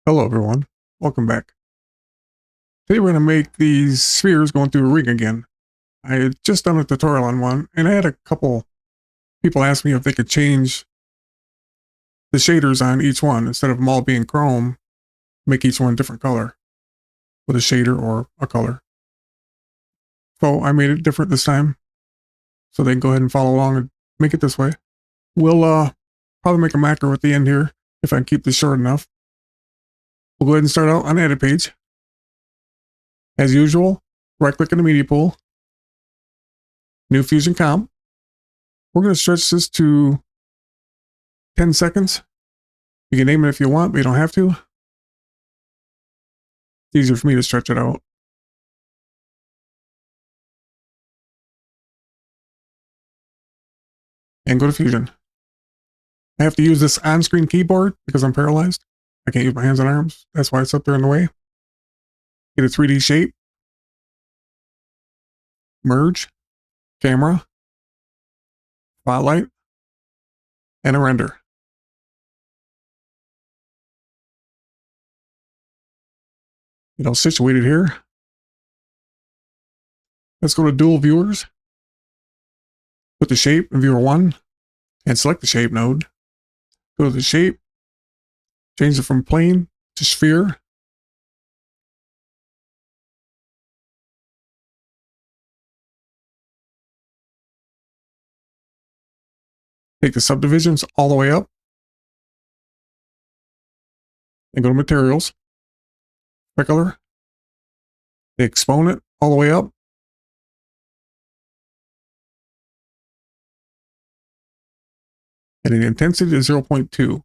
Hello everyone, welcome back. Today we're going to make these spheres going through a ring again. I had just done a tutorial on one, and I had a couple people ask me if they could change the shaders on each one instead of them all being chrome, make each one a different color with a shader or a color. So I made it different this time, so they can go ahead and follow along and make it this way. We'll probably make a macro at the end here if I can keep this short enough. We'll go ahead and start out on the edit page. As usual, right-click in the media pool, new fusion comp. We're going to stretch this to 10 seconds. You can name it if you want, but you don't have to. It's easier for me to stretch it out. And go to Fusion. I have to use this on-screen keyboard because I'm paralyzed. I can't use my hands and arms. That's why it's up there in the way. Get a 3D shape. Merge. Camera. Spotlight. And a render. Get all situated here. Let's go to dual viewers. Put the shape in viewer 1 and select the shape node. Go to the shape. Change it from plane to sphere. Take the subdivisions all the way up. And go to materials. Specular. The exponent all the way up. And the intensity is 0.2.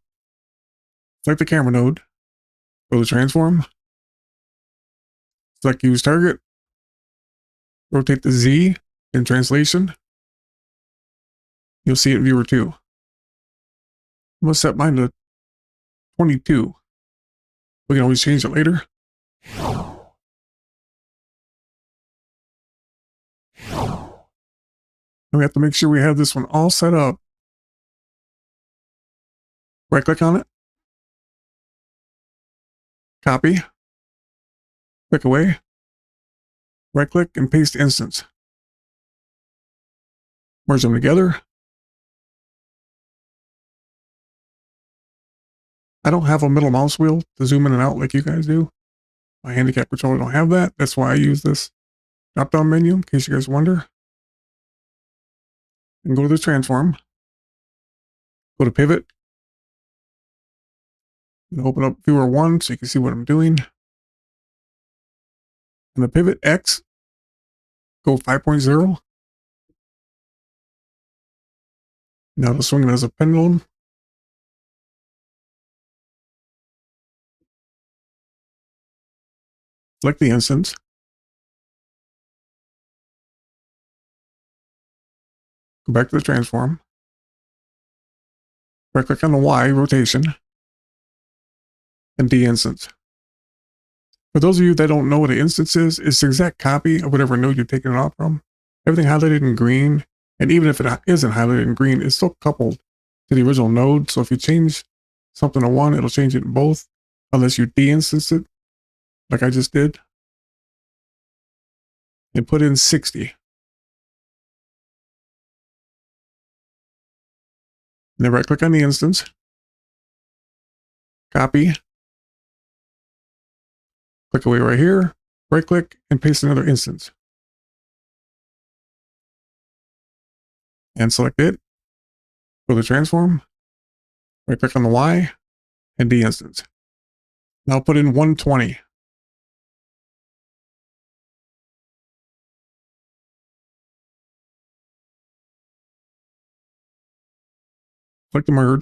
Select the camera node. Go to transform. Select use target. Rotate the Z in translation. You'll see it in viewer 2. I'm going to set mine to 22. We can always change it later. And we have to make sure we have this one all set up. Right click on it. Copy. Click away. Right click and paste instance. Merge them together. I don't have a middle mouse wheel to zoom in and out like you guys do. My handicap controller don't have that. That's why I use this drop down menu, in case you guys wonder. And go to the transform. Go to pivot. And open up viewer 1 so you can see what I'm doing. And the pivot X, go 5.0. Now to swing it as a pendulum. Select the instance. Go back to the transform. Right click on the Y rotation. And de-instance. For those of you that don't know what an instance is, it's the exact copy of whatever node you're taking it off from. Everything highlighted in green, and even if it isn't highlighted in green, it's still coupled to the original node. So if you change something to one, it'll change it in both, unless you de-instance it, like I just did. And put in 60. And then right click on the instance. Copy. Click away right here, right click, and paste another instance. And select it. Go to transform. Right click on the Y and de-instance. Now put in 120. Click the merge.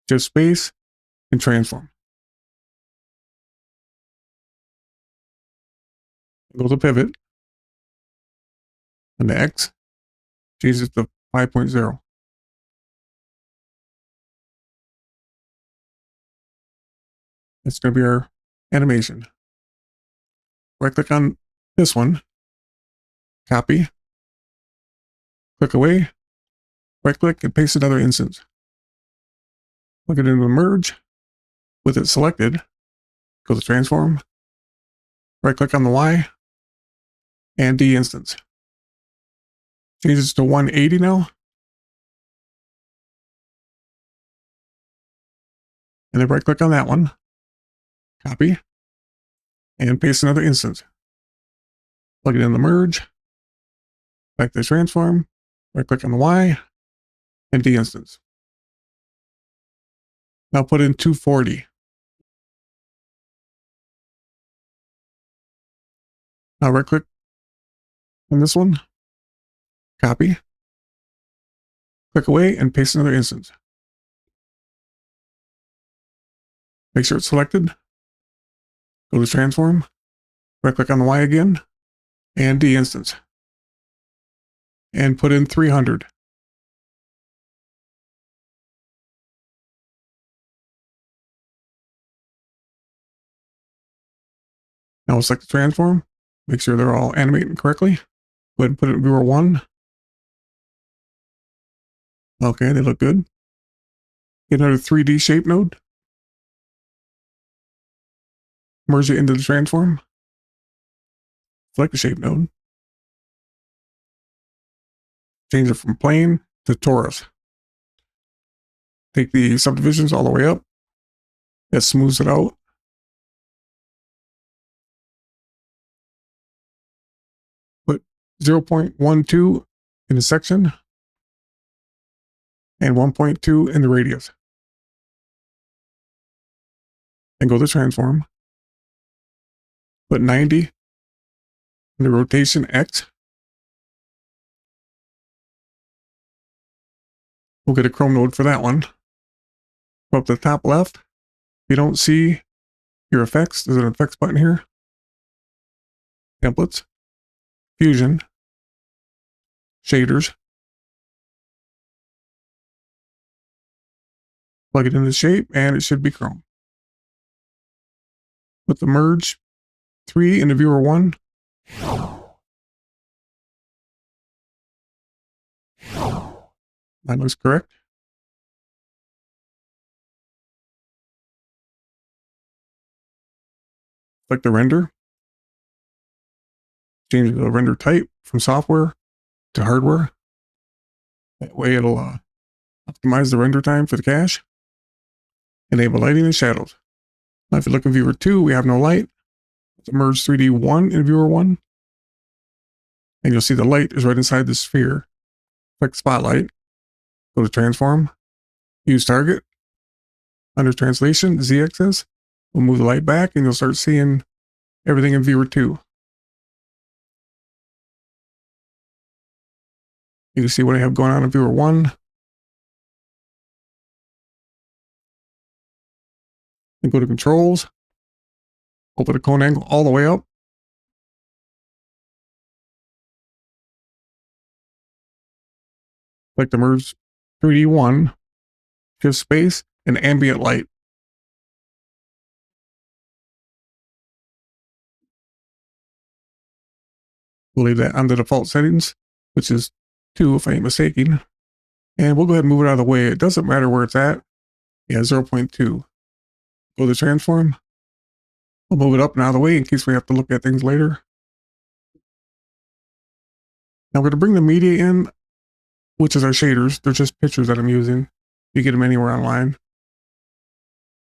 Just space and transform. Go to pivot. And the X, change it to 5.0. That's going to be our animation. Right click on this one. Copy. Click away. Right click and paste another instance. Plug it into the merge. With it selected, go to transform, right click on the Y, and de-instance. Change this to 180 now. And then right click on that one, copy, and paste another instance. Plug it in the merge, back to the transform, right click on the Y, and de-instance. Now put in 240. Now right click on this one, copy, click away, and paste another instance. Make sure it's selected. Go to transform, right click on the Y again, and de-instance. And put in 300. Now we'll select the transform, make sure they're all animating correctly. Go ahead and put it in viewer 1. Okay, they look good. Get another 3D shape node. Merge it into the transform. Select the shape node. Change it from plane to torus. Take the subdivisions all the way up. That smooths it out. Put 0.12 in the section and 1.2 in the radius. And go to transform. Put 90 in the rotation X. We'll get a Chrome node for that one. Go up to the top left. If you don't see your effects, there's an effects button here. Templates, fusion, shaders. Plug it in the shape and it should be Chrome. Put the merge 3 into viewer 1. That looks correct. Select the render. Change the render type from software to hardware. That way it'll optimize the render time for the cache. Enable lighting and shadows. Now if you look in viewer 2, we have no light. Let's merge 3D 1 in viewer 1. And you'll see the light is right inside the sphere. Click spotlight. Go to transform. Use target. Under translation, Z-axis. We'll move the light back and you'll start seeing everything in viewer 2. You can see what I have going on in viewer 1. And go to controls. Open the cone angle all the way up. Click the merge 3D 1. Shift space and ambient light. We'll leave that on the default settings, which is 2 if I ain't mistaken. And we'll go ahead and move it out of the way. It doesn't matter where it's at. Yeah, 0.2. Go to transform. We'll move it up and out of the way in case we have to look at things later. Now we're going to bring the media in, which is our shaders. They're just pictures that I'm using. You get them anywhere online.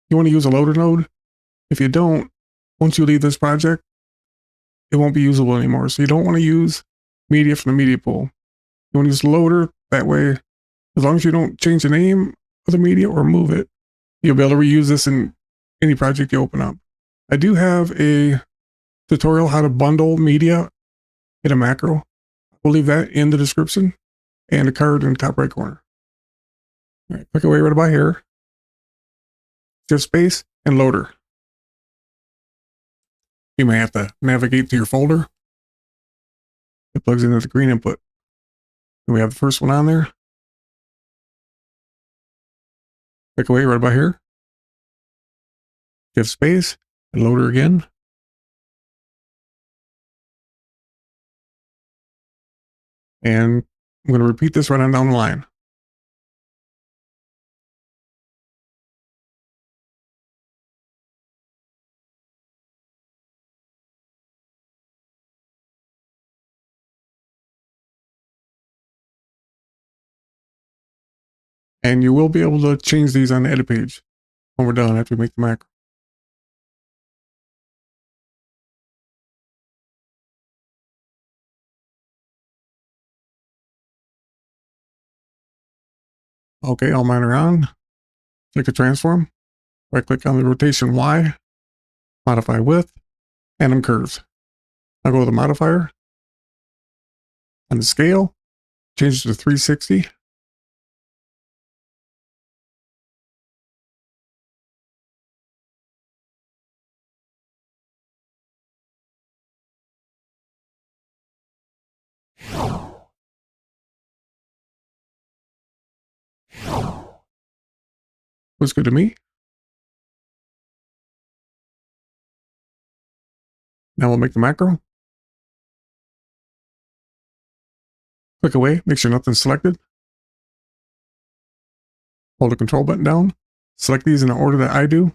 You want to use a loader node. If you don't, once you leave this project, it won't be usable anymore. So you don't want to use media from the media pool. You want to use loader. That way, as long as you don't change the name of the media or move it, you'll be able to reuse this in any project you open up. I do have a tutorial how to bundle media in a macro. We'll leave that in the description and a card in the top right corner. All right, click away right about here. Shift space and loader. You may have to navigate to your folder. It plugs into the green input. And we have the first one on there. Click away right about here. Shift space and loader again. And I'm going to repeat this right on down the line. And you will be able to change these on the edit page when we're done after we make the macro. Okay, all mine are on. Click a transform. Right click on the rotation Y, modify width, and on curves. I'll go to the modifier. On the scale, change it to 360. Looks good to me. Now we'll make the macro. Click away, make sure nothing's selected. Hold the control button down. Select these in the order that I do.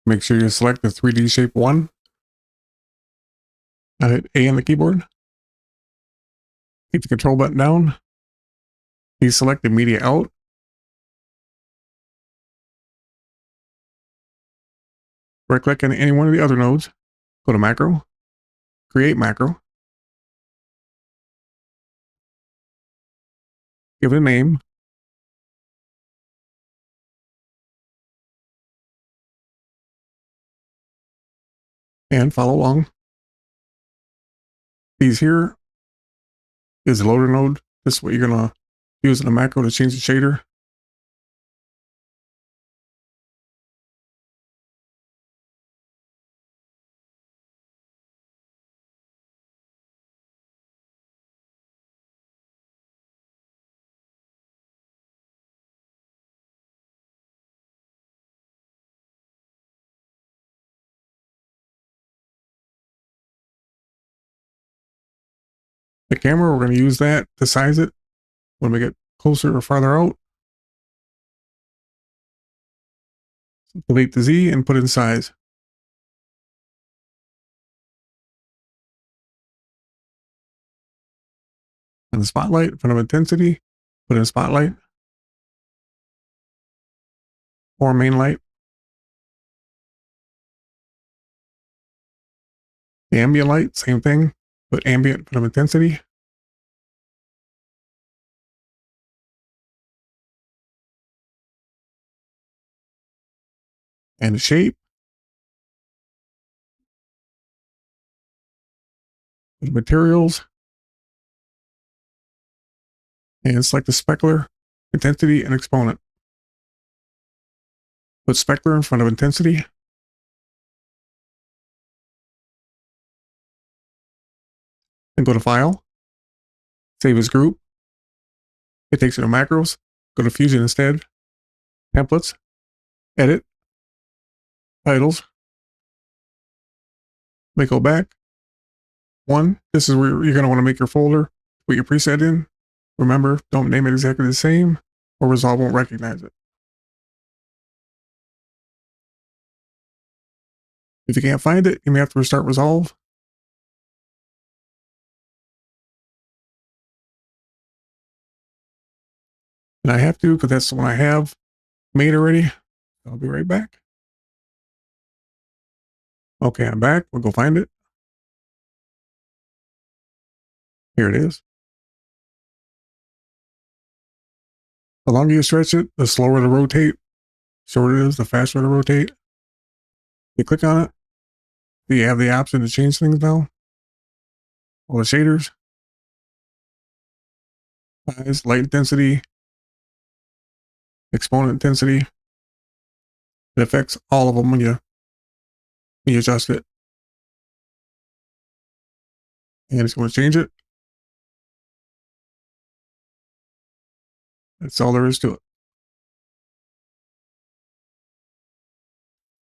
Make sure you select the 3D shape 1. Now hit A on the keyboard. Keep the control button down. Deselect the media out. Right click on any one of the other nodes. Go to macro. Create macro. Give it a name. And follow along. These here is the loader node. This is what you're going to use in the macro to change the shader. The camera, we're going to use that to size it when we get closer or farther out. Delete the Z and put in size. And the spotlight in front of intensity, put in spotlight. Or main light. The ambient light, same thing. Put ambient in front of intensity. And the shape. The materials. And select the specular, intensity, and exponent. Put specular in front of intensity. And go to File. Save as group. It takes you to macros. Go to Fusion instead. Templates. Edit. Titles. Let me go back. 1. This is where you're going to want to make your folder. Put your preset in. Remember, don't name it exactly the same or Resolve won't recognize it. If you can't find it, you may have to restart Resolve. And I have to because that's the one I have made already. I'll be right back. Okay, I'm back. We'll go find it. Here it is. The longer you stretch it, the slower to rotate. Shorter it is, the faster to rotate. You click on it. You have the option to change things now. All the shaders. Size, light intensity. Exponent intensity. It affects all of them when you adjust it. And it's going to change it. That's all there is to it.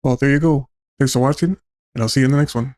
Well, there you go. Thanks for watching, and I'll see you in the next one.